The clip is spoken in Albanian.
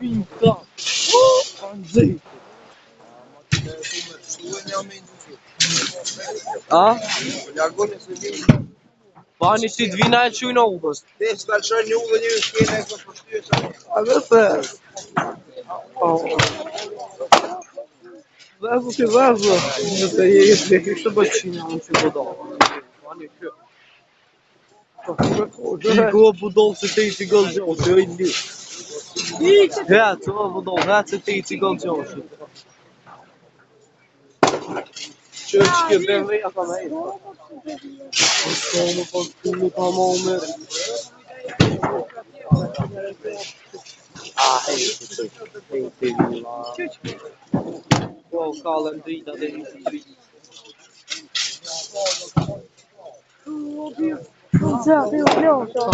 Pinka. Anzi. A? Bani si të vina e qujnë udhës. Ne s'ka qënë një udhë një shkene e këtë përshtyesa. A dhe se. Vezu si vezu. Nëse je ishte bëqinja unë që budovë. Bani kjo. Qiko budovë se te I cigëll gjoshë, jo I li. Ja, që budovë, ja se te I cigëll gjoshë. Që ke bërë veja ka me ishtë. Shko më pas kullu ka ma umer. Hejtë vila. Po, kalën drita dhe një drita. Це ти вльоша.